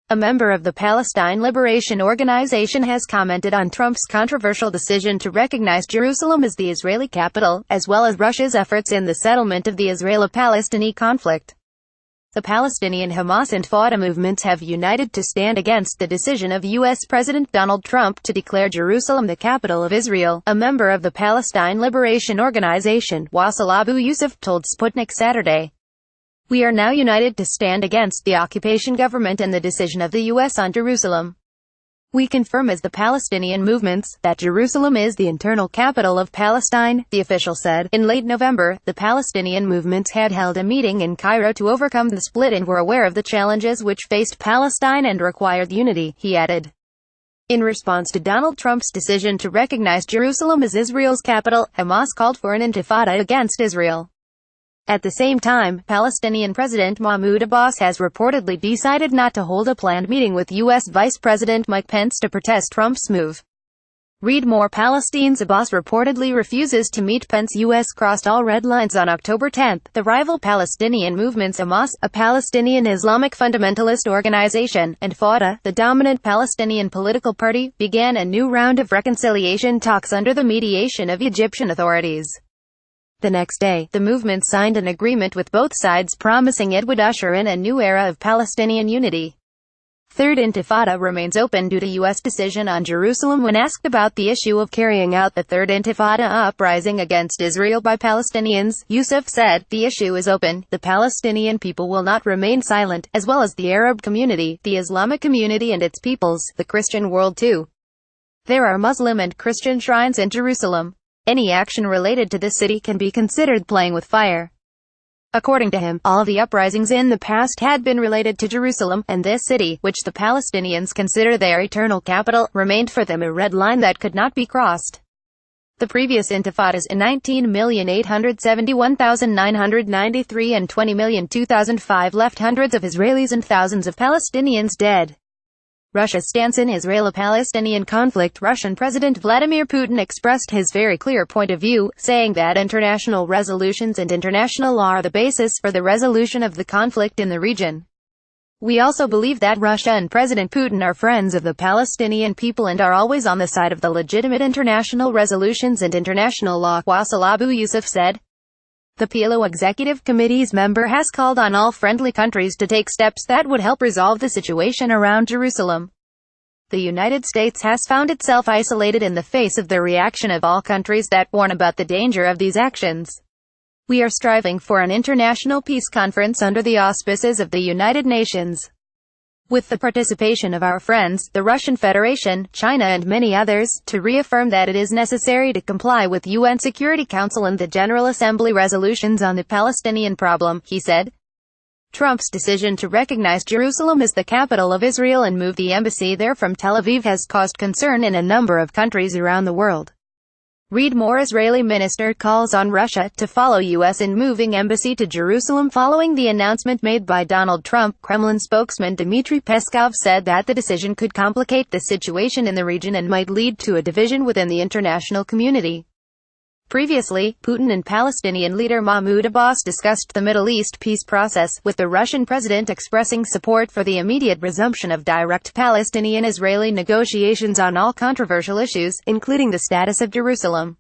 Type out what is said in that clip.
A member of the Palestine Liberation Organization has commented on Trump's controversial decision to recognize Jerusalem as the Israeli capital, as well as Russia's efforts in the settlement of the Israeli-Palestinian conflict. The Palestinian Hamas and Fatah movements have united to stand against the decision of U.S. President Donald Trump to declare Jerusalem the capital of Israel. A member of the Palestine Liberation Organization, Wasel Abu Yousef, told Sputnik Saturday, "We are now united to stand against the occupation government and the decision of the U.S. on Jerusalem. We confirm as the Palestinian movements that Jerusalem is the eternal capital of Palestine," the official said. In late November, the Palestinian movements had held a meeting in Cairo to overcome the split and were aware of the challenges which faced Palestine and required unity, he added. In response to Donald Trump's decision to recognize Jerusalem as Israel's capital, Hamas called for an intifada against Israel. At the same time, Palestinian President Mahmoud Abbas has reportedly decided not to hold a planned meeting with U.S. Vice President Mike Pence to protest Trump's move. Read more. Palestine's Abbas reportedly refuses to meet Pence. U.S. crossed all red lines on October 10. The rival Palestinian movements Hamas, a Palestinian Islamic fundamentalist organization, and Fatah, the dominant Palestinian political party, began a new round of reconciliation talks under the mediation of Egyptian authorities. The next day, the movement signed an agreement with both sides promising it would usher in a new era of Palestinian unity. Third Intifada remains open due to U.S. decision on Jerusalem. When asked about the issue of carrying out the Third Intifada uprising against Israel by Palestinians, Yousef said, "The issue is open. The Palestinian people will not remain silent, as well as the Arab community, the Islamic community and its peoples, the Christian world too. There are Muslim and Christian shrines in Jerusalem. Any action related to this city can be considered playing with fire." According to him, all of the uprisings in the past had been related to Jerusalem, and this city, which the Palestinians consider their eternal capital, remained for them a red line that could not be crossed. The previous intifadas in 19,871,993 and 20,002,005 left hundreds of Israelis and thousands of Palestinians dead. Russia's stance in Israeli-Palestinian conflict. Russian President Vladimir Putin expressed his very clear point of view, saying that international resolutions and international law are the basis for the resolution of the conflict in the region. "We also believe that Russia and President Putin are friends of the Palestinian people and are always on the side of the legitimate international resolutions and international law," Wasel Abu Yousef said. The PLO Executive Committee's member has called on all friendly countries to take steps that would help resolve the situation around Jerusalem. The United States has found itself isolated in the face of the reaction of all countries that warn about the danger of these actions. "We are striving for an international peace conference under the auspices of the United Nations, with the participation of our friends, the Russian Federation, China and many others, to reaffirm that it is necessary to comply with UN Security Council and the General Assembly resolutions on the Palestinian problem," he said. Trump's decision to recognize Jerusalem as the capital of Israel and move the embassy there from Tel Aviv has caused concern in a number of countries around the world. Read more. Israeli minister calls on Russia to follow U.S. in moving embassy to Jerusalem following the announcement made by Donald Trump. Kremlin spokesman Dmitry Peskov said that the decision could complicate the situation in the region and might lead to a division within the international community. Previously, Putin and Palestinian leader Mahmoud Abbas discussed the Middle East peace process, with the Russian president expressing support for the immediate resumption of direct Palestinian-Israeli negotiations on all controversial issues, including the status of Jerusalem.